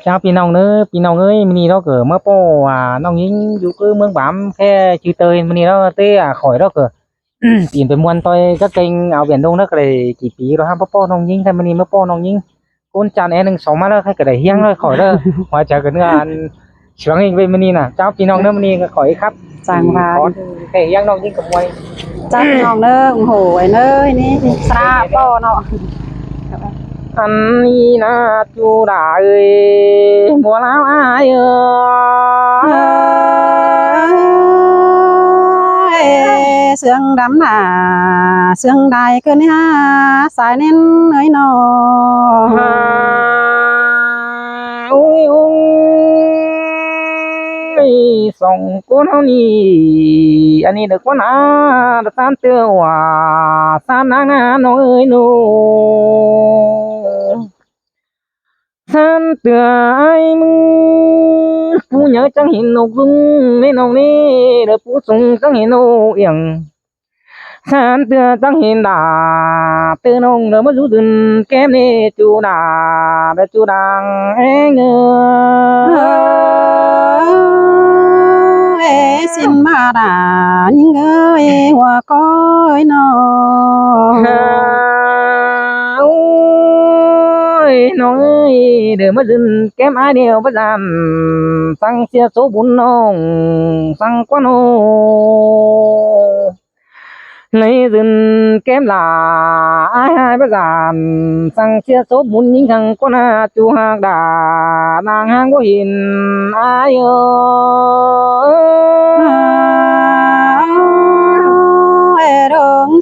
chào พี่น้องเอ้ยมื้อนี้เราก็มาป้อน้องหญิงอยู่คือเมืองบามแค่ชื่อเตยมื้อนี้เราเต้khỏiเราก็ ตีนไปม่วนต่อยก็เก่งเอาเวียนดงนักเลยกี่ปีแล้วครับป้อน้องหญิงแต่มื้อนี้มาป้อน้องหญิงคนจานแอหนึ่งสองมาแล้วใครก็ได้เฮียงเลยkhỏiเด้อว่าจะกันงานเฉียงอีกเป็นมื้อนี้น่ะเจ้าพี่น้องเด้อมื้อนี้ก็ขออีกครับจังหวะขอแค่เฮียงน้องหญิงกับมวย จักน้องเด้อโอ้โหไอ้เน้ยนี่สระป้อเนาะ อันนี้นะจูดาเอ้ยบัวลาวอายเสียงดำหนาเสียงใดเกินฮะสายเน้นเอ้ยนออุ้ยอุ้ยส่งคนเฮานี่อันนี้เด็กว่านาตะตานเตือว่าสามนางาน้องเอ้ยหนูsám tựa ai mưa phu nhớ chẳng hiện nụ dung nên nồng nê đợi phu sung chẳng hiện nụ yeng sám tựa chẳng hiện đà tơ nồng đợi mất rú dừng kém nê chu đà đợi chu đàng anh xin mà đà những người hoa coi nóน้อยเดี๋ยวมาดึงแก้มไอเดียวประจำสั่งเสียโซบุญน้องสั่งกว่าน้องในดึงแก้มลาไอหายประจำสั่งเสียโซบุญยิ่งขังกว่านาจูหากดานางหางก็เห็นไอ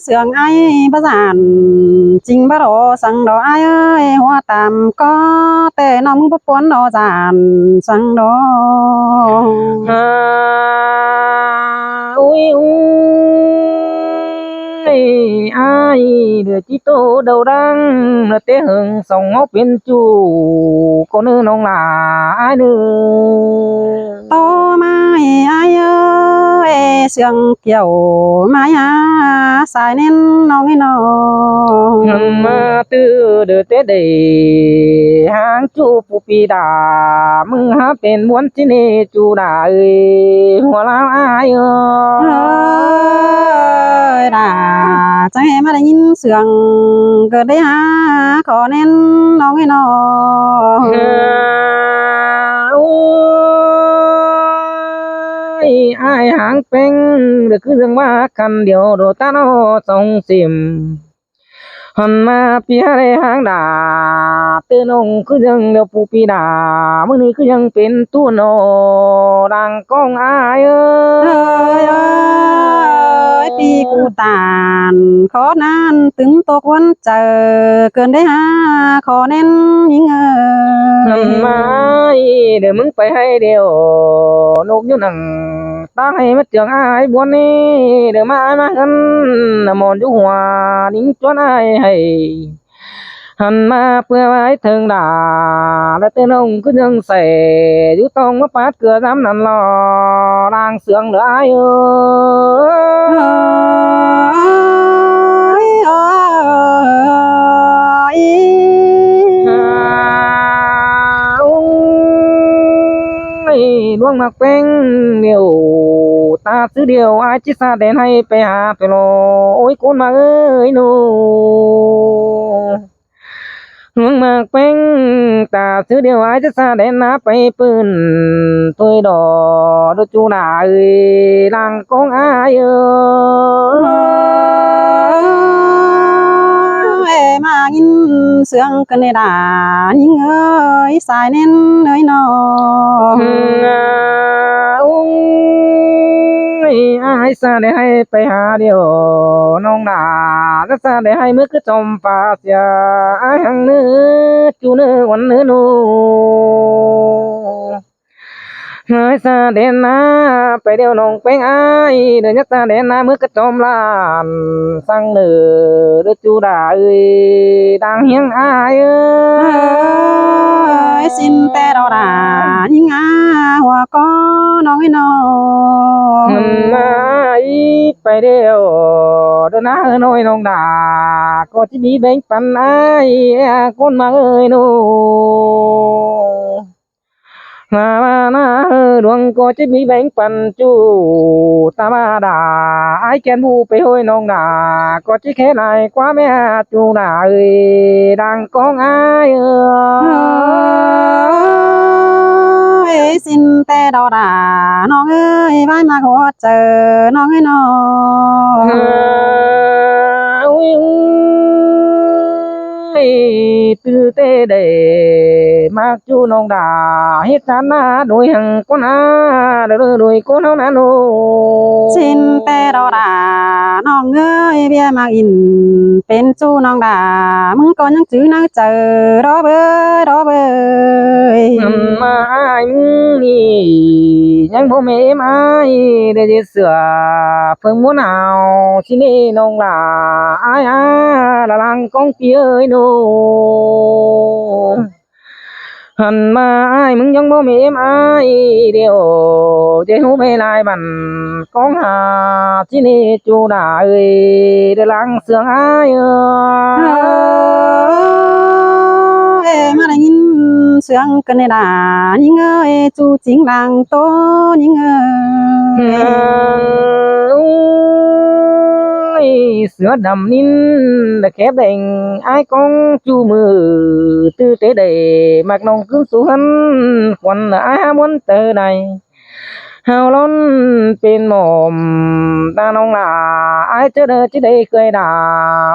sườn ai bá giản chính bá đồ sang đồ ai ơi hoa tạm có tệ nóng bút cuốn đồ giản sang đồ ui ai được chỉ tô đầu đăng là tế hưởng sòng ngóc bên chủ có nữ nông là ai nữa tô mai ai ơi sườn kiểu mai á xài nên nông ấy nó mà từ được tế để hàng chủ phụ phi đà mừng hát bên muốn trên này chủ đà ơi hoa lao ai ơi đà chẳng em mà đã nhìn sườn gần đấy ha có nên nông ấy nó ai hàng phanh được cứ dừng ba khăn điều đồ ta nó song xìm hằn mà phía đây hàng đà tên ông cứ dừng điều phụ pi đàมื่อนี้cứยังเป็นตัวโนดังกองอายปีกูตานขอนานถึงตกวันเจอเกินได้ฮะขอเน้นยิงมาเดี๋ยวมึงไปให้เดียวนกอยู่นั่งตั้งให้มาเจียงอายบัวนี่เดี๋ยวมากันมอนอยู่หัวดิ้งจวนอายให้หันมาเพื่อไว้ถึงด่าและเต้นองก็ยังใส่อยู่ตรงมาปาดเกลือน้ำนั่นรอร่างเสืองเหลืออายดวงมักเป็นเดียวตาซื้อเดียวอาจิซาเดนให้ไปหาไปโลโอ้ยคนมาเอ้ยหนูดวงมักเป็นตาซื้อเดียวอาจิซาเดนนาไปปืนตัวดอดจูดาเอ้ยลางกองอายmà nhìn sương cần đà những ơi xài nên nơi nó ai xa để hayไปหาเดียวน้องด่าก็ซาได้ให้มือก็จมฟ้าเสียไอ้หังเนื้อจูเนื้อวันเนื้อนู người xa đến na phải đều nồng quanh ai đời nhất ta đến na mới cất chom lan sang nửa đứa chú đã ơi đang hiếng ai ơi xin te đò đà những á hoa có nói nó ai phải đều đứa na nôi nồng đà có chỉ bị bánh pan ai con mà ơi nô na đường có chỉ bị bánh pan chú ta mà đà ai chen bu pe hôi nồng đà có chỉ khé này quá mẹ chú đà ơi đang có ai xin te đò đà nó ơi vai mà có chờ nó ơi nó từ tê để mặc chú nông đà hết chán na đôi hàng con na đôi con nó na nô xin te đò đà nó ơi bia mà inเป็นจูน้องด่ามึงก็ยังจื้อนักเจอรอเบยรอเบย mà aiนี่ยังบ่แม่ไม้ได้เสือเพิ่งmuốn nào xin đi nông là ai là làng con kia ơi nô hẳn mà aiมึงยังบ่แม่ไม้เดียวเดี๋ยวไปลายบันcon hà xin đi chú đã ơi để làng sương ai mà đã nhìn sương cần này đã những ơi chú chính làng tô những sữa đầm nín là khép đành ai con chu mừ tư tế để mặc nông cứ xuống còn ai muốn từ này hào lón bên mồm ta nông là ai chơi đời chứ đây cười đà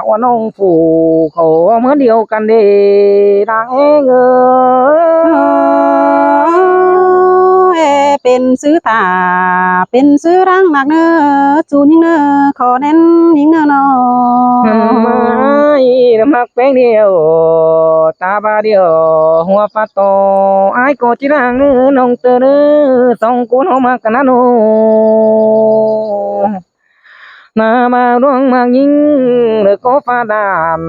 oan ông phủ khổ mới điều cần để đang ngơ เป็นซื้อตาเป็นซื้อรังมากเนอจูยิ่งเนอขอแน่นยิ่งเนอเนาะ ไม่มักแป้งเดียวตาบาเดียวหัวฟ้าโตไอ้ก็จิรังน้องเตอสองคนเขามากันนะโนนามาดวงมายิงหรือก็ฟ้าดาน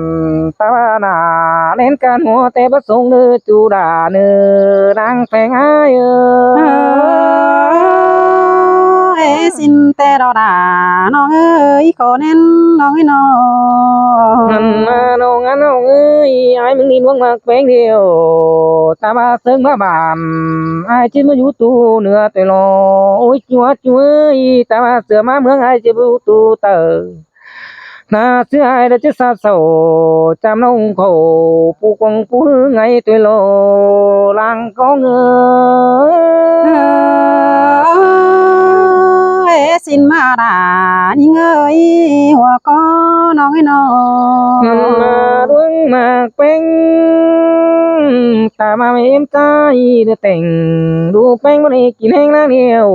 ตาบานาเล่นกันหัวแต่ประสงค์เนื้อจูดาเนื้อรังแปงไอ้xin te đò đàน้องเอ้ยขอแน่นน้องเอ้ยน้อง มาน้องน้องเอ้ยไอ้มึงนี่ดวงมาแปงเดียวตาบาเซิงมาบานไอ้จิมาอยู่ตู้เนื้อแต่รอโอ้ยจัวจัวตาบาเสือมาเมืองไอ้จิมาอยู่ตู้เตอนาเสื้อไอ้เดจะซาโซจำน้องเขาปูกงปูไงตัวโลลังก็เงxin mà đà những ơi hoa cóน้องเอ้ยน้อง มาดวงมาแป้งตามาไม่เอ็มใจเดือแต่งดูแป้งมันกินแห้งแล้วเดียว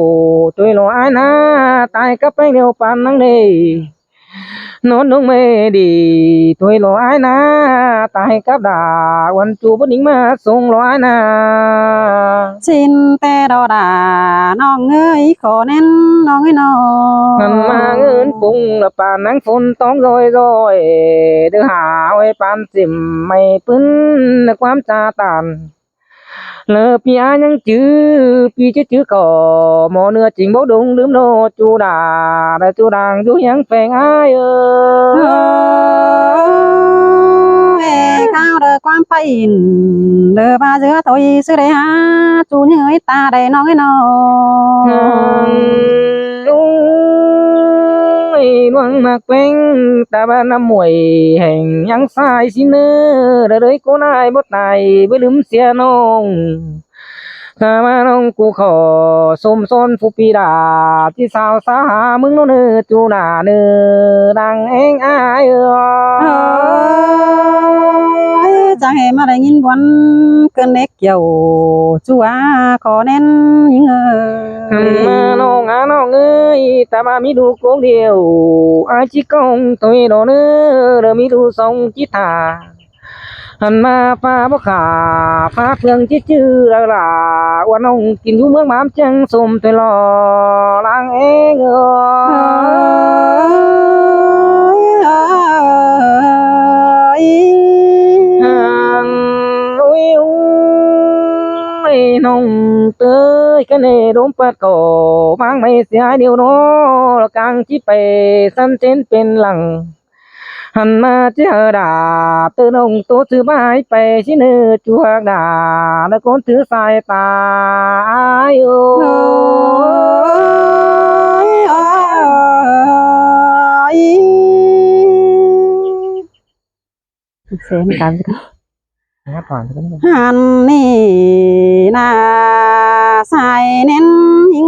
ตัวโลไอ้นะตายกับแป้งเดียวปันนั่งเดนอนลงไม่ดีตัวโลไอ้นะตายกับด่าวันจูบนิ่งมาส่งโลไอ้นะ xin te đò đà น้องเอ้ยขอแน่นน้องเอ้ยน้อง มาเงินปุงละปานนังฝนต้องโรยโรยเดือหาไว้ปานสิมไม่ปื้นความจาตันเลอพี่อายังจื้อพี่จื้อก่อหมอเนื้อจริงบ่ดงลืมโนจูดาแต่จูดังอยู่ยังแฝงอ้ายcao đời quan phải đời ba giữa tôi xưa đây ha chú như ấy ta đây nó cái nó ดวงมากแป้งตาบ้านน้ำมวยแห่งยังสายสิเนอเลยก็นายบ่ตายบ่ลืมเสียน้องถ้ามาน้องกูขอสมซ้อนผู้ปีดาที่สาวสาหามึงโนเนอจูหน้าเนอดังเองอ้ายchẳng hề mà lại nhìn bọn cơn nét kiểu chú à có nên những người มาน้องน้องเอ้ยแต่มามีดูโกงเดียวอาชิกองตัวโดนเนอเดมีดูทรงจิตา หันมาฟ้าบ่ขาฟ้าเพื่องจื้อๆละล่ะว่าน้องกินอยู่เมืองมามจังสมแต่รอลางเองห่างอุ้ยอุ้ยน้องเตยกันเนรมปัดก่อมางไม่เสียเดียวเนาะกลางที่ไปสันเจนเป็นหลังหันมาเจอดาบเตอน้องตัวถือไม้ไปชิเนื้อจวกดาแล้วคนถือสายตาโอ้เสียงกัน งัดผ่านไปกัน หันนี่นาใส่เน้นหิง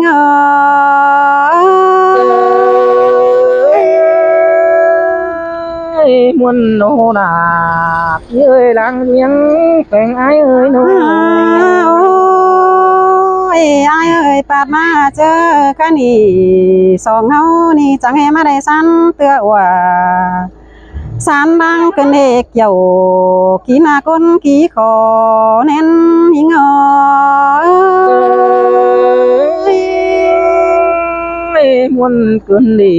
มวนโนนาเอ้ยลังเมียงแฝงไอ้เอ้ยโน โอ้ยอายเอ้ยปาดมาเจอกันนี่สองเฮานี่จังให้มาได้สันเตือว่าสันดังเกินเอกเกี่ยวกี่มาก้นกี่ขอเน้นหิงมวนเกินดี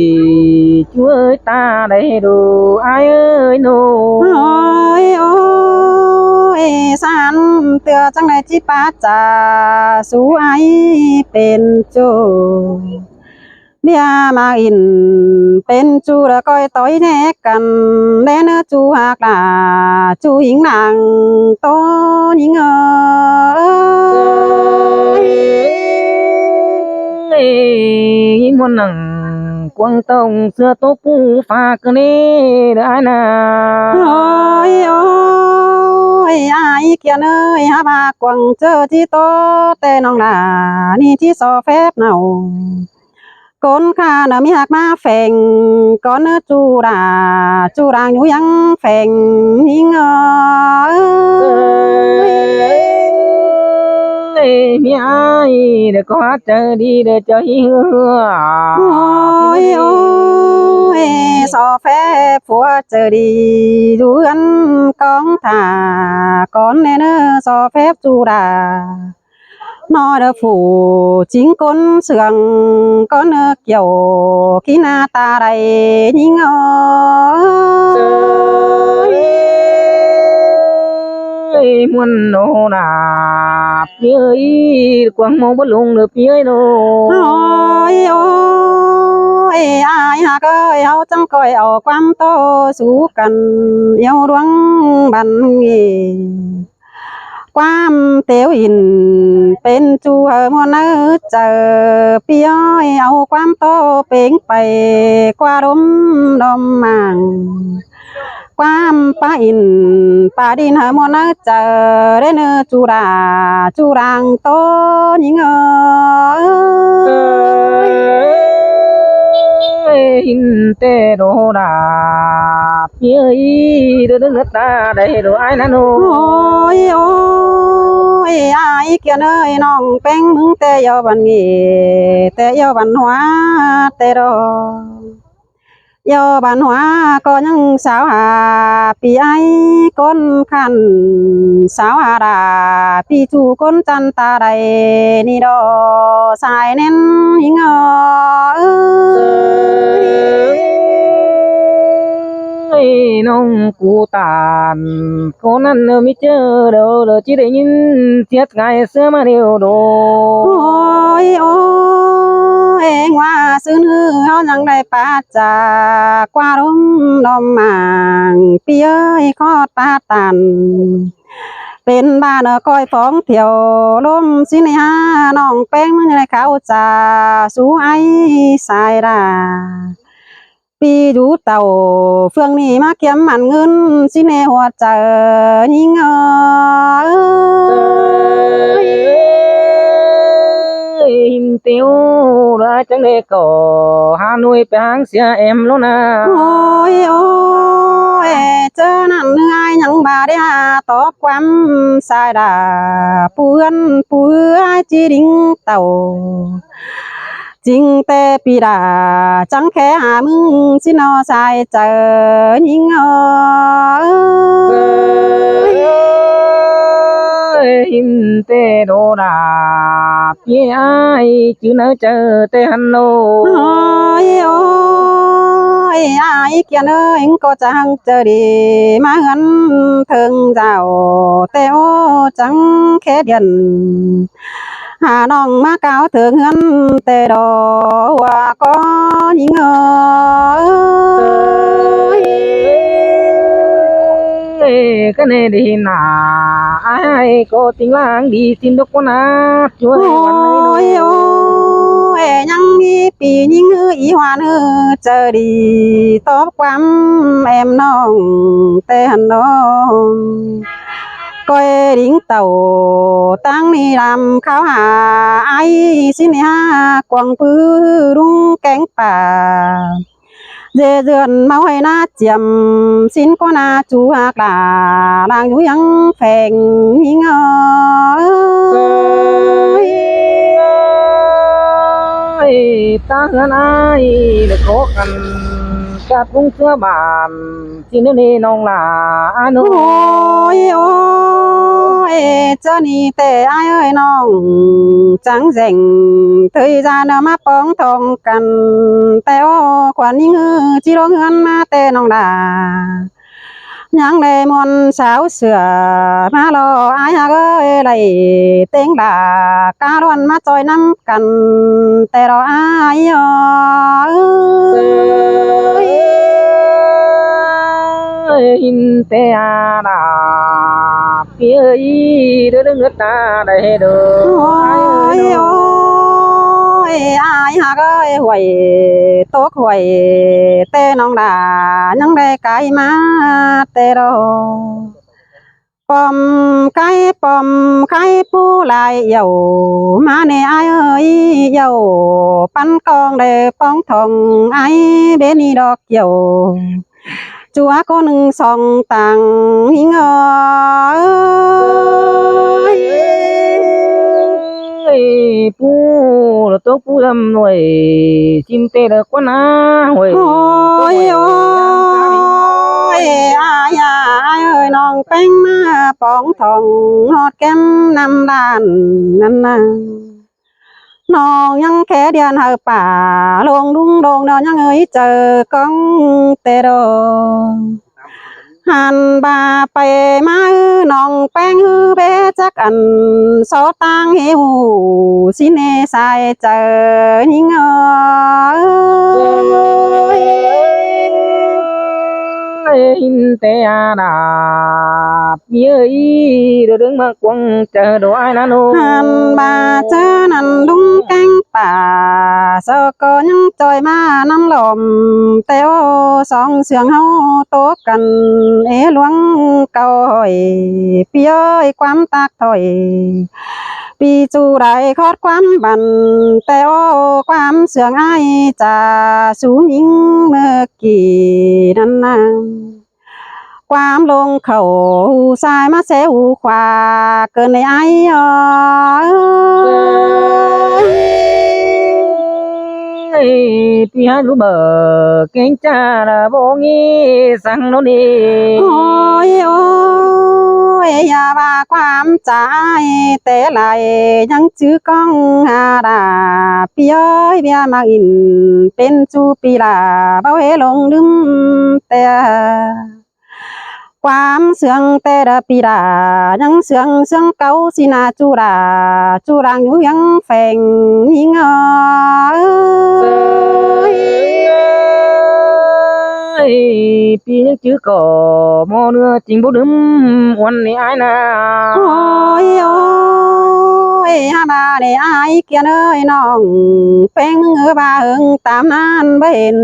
ช่วยตาได้ดูไอ้เอ้ยโน โอ้ยโอ้ยสันเตือจังได้จิปาจาสู้ไอเป็นโจเบียมาอินเป็นจูแล้วก้อยต้อยแนกกันแลเนอจูหากลาจูหญิงนางโตหญิงมวนนังกวางตงเสื้อโต๊ะปูฝากนี่ได้นะ โอ้ยโอ้ยอายเกียนเอ้ยหาบากวางเจอที่โตแต่น้องลานี่ที่ซอแฟบเนาก้นข้าเนมีหักมาแฝงก้อนเนื้อจูรางอยู่ยังแฝงหิงเมียไอ้เด็กก็เจอดีเด็กเจอหิ้ง โอ้ยโอ้ยซอแฟผัวเจอดีดูกันกองถ่าก้อนเนื้อซอแฟจูรานอเดอผูจิงก้นเสืองก้อนเนื้อเกี่ยวขีนาตาไรยิงมวนโนนาเปียกวางมองบ่ลงเด้อเปียโน โอ้ยโอ้ยอายหากเอ้ยเอาจังก้อยเอาความโตสู้กันเยี่ยวดวงบันเงความเตียวอินเป็นจูมวนเนื้อเจอเปียเอาความโตเป่งไปกว่าร่มดอมมังความป้าอินป้าดินมวนเนื้อเจอได้เนื้อจูรางโตยิงหินเตโดนาเปียเด้อตาได้ดูไอ้นะโน โอ้ยโอ้ยอายเกียนเอ้ยน้องแป้งมึงแต่ยอบันงี้แต่ยอบันหัวแต่รอยอบันหัวก็ยังสาวหาปีไอก้นขันสาวหาดาปีจูก้นจันตาใดนี่ดอสายเน้นหิงน้องกูตานคนนั้นไม่เจอเด้อchỉได้ยินเสียงไงเสื้อมาเดียวโด โอ้ยโอ้เองว่าซื้อเนื้อเฮายังได้ปาจากว่าร่มดอมมางปีเอ้ยขอดปาตันเป็นบ้านก้อยฟองเที่ยวลมสิในหาน้องแป้งมันในเขาจะสู้ไอสายดาปีดูเต่าเฟืองนี่มาเกี่ยมมันเงินสิในหัวใจยิงหินเตียวราจังเดก็หาหน่วยไปหางเสียเอ็มแล้วนะ โอ้ยโอ้ยเจอนั่นไงยังบาได้หาตอบความสายดาเปื้อนจีดิงเต่า จริงแต่ปีดาจังแค่หามึงสินอสายเจอยิงin tê đô đà phía ai chứ nỡ chờ tê hắn nô ôi ôi ai kia nơi có chẳng chờ đi mà hắn thường giàu teo chẳng khé điện hà nong má cao thường hắn tê đồ và có những cái này đi nà ai có tiếng lang đi xin đốc con á chúa ôi ôi nhăng đi pi những ý hoàn chờ đi tốt quắm em nong tê hẳn nong coi đỉnh tàu tăng đi làm khảo hà ai xin ha quăng pư đúng cánh bà dê dườn máu hay na chiếm xin có na chú hạc là đang vui yang phèn ngờ ta hơn ai được khó khăn cả cũng chưa bàn xin đến đây nong là anh ôi ôi cho ni tệ ai ơi nong chẳng dành thời gian mà bóng thong cần teo quản những chỉ lo hơn mà tê nong đà nhang đề môn sáo sửa mà lo ai ha ơi lại tiếng đà cá đoan mà trôi năm cần tê đó ai in tê à đà phía y đứa đứa ta đây được ôi ôi ai ha ơi huệ tốt huệ tê nong đà nhang đề cái má tê đó pom cái pu lại dầu má nè ai ơi dầu pan con để bóng thòng ai bên đi đọc dầu chúa có nâng song tàng ngờ pu là tốt pu lâm rồi chim tê được quá na hồi ôi ôi ai ơi non bánh má bóng thòng hót kem năm đàn năm non nhăng khé điền hợp bà luôn đúng đồn đó nhăng ơi chờ con tê đồ hàn bà bè má non bánh hư bé chắc ăn số tang hiu xin nè sai chờ những in tê à đà phía y đứa đứng mà quăng chờ đồ ai nano hàn bà chớ nằm đúng cánh bà sao có những trôi mà năm lồm teo song sương hâu tố cần ế luống cầu hỏi phía ơi quám tác thôi vì chú đại khót quám bàn teo quám sương ai trà xuống những mơ kỳ năn quám lông khẩu sai mắt sẽ u khoa cơn này ai phía lũ bờ cánh cha là vô nghi sang nó đi ôi ôi ya ba quám trái té lại nhăng chữ con hà đà pi ơi bia mang in bên chu pi là bao hế lông đứng té quám sương tê đà pi đà nhăng sương sương câu xin à chu đang nhú nhăng phèn nhing pi những chữ cỏ mò nữa chính bố đấm oan này ai na ôi ôi ha bà để ai kia nơi nòng phèn ngư ba hưng tam nan bên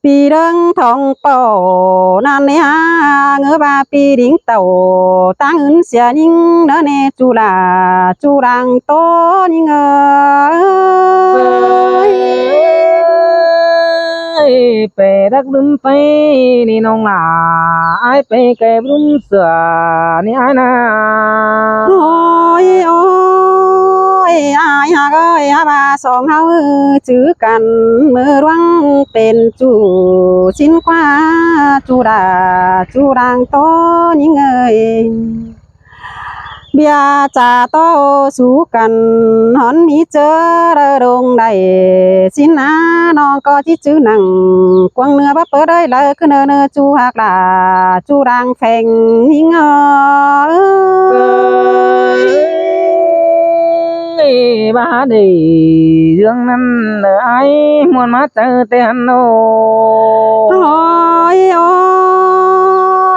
pi đăng thong bò nan nè ha ngư ba pi đỉnh tàu tăng ứng xia nhưng nỡ nè chu đang to nhưng pe đắc đấm phay đi nong là ai pe kẹp đấm sửa ni ai na ôi ôi ai หากว่าสองเฮาจื้อกันมือร่วงเป็นจูชิ้นกว่าจูดาจูรังโตยิ่งเบียจ่าโตสู้กันหอนมีเจอระดงได้สินนาน้องก็ที่จื้อหนังกวางเนื้อบ่เปิดเลยคือเนอจูหักลาจูรังแฝงยิ่งบ้าดีเรื่องนั้นไอ้มวนมาเจอแต่ฮันโน โอ้ยโอ้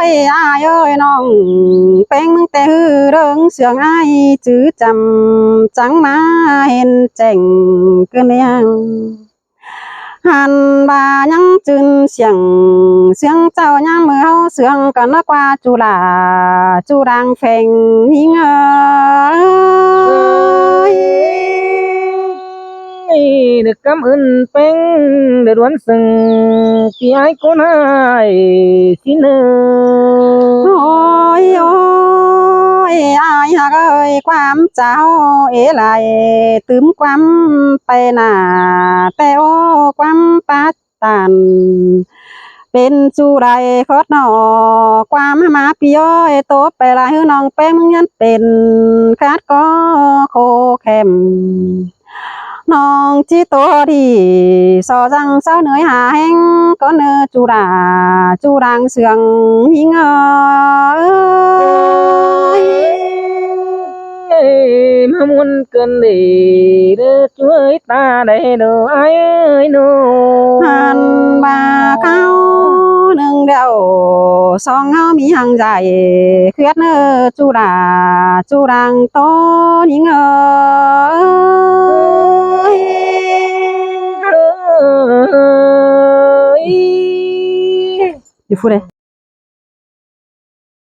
ยอ้ายเอ้ยน้องเป็นแต่ฮือเรื่องเสียงอ้ายจื้อจำจังมาเห็นแจ้งเกินยังหันบายังจืนเสียงเจ้ายามมือเฮาเสียงกันนักว่าจุฬาจูรังแฝงหิงđược cảm ơn bên để đoán sừng thì ai có ai xin โอ้ยโอ้ยอายหักเอ้ยความเจ้าไหลตืมความไปหน้าแต่โอ้ความปัดตันเป็นจูไรคดหนอความมาพี่ย้อยโตไปลายน้องแป้งมึงยันเป็นคาดก็โคแคมน้องจีโตดีสอจังเศร้าเหนื่อยหาแห้งก็เนื้อจูรังเสืองหิงmà muốn cơn để đưa chuối ta đây đồ ai ơi nô หันบาเข้าหนึ่งเดียวสองเฮามีหังใจเครียดเนื้อจูรังโตหิงอยู่ฟูเด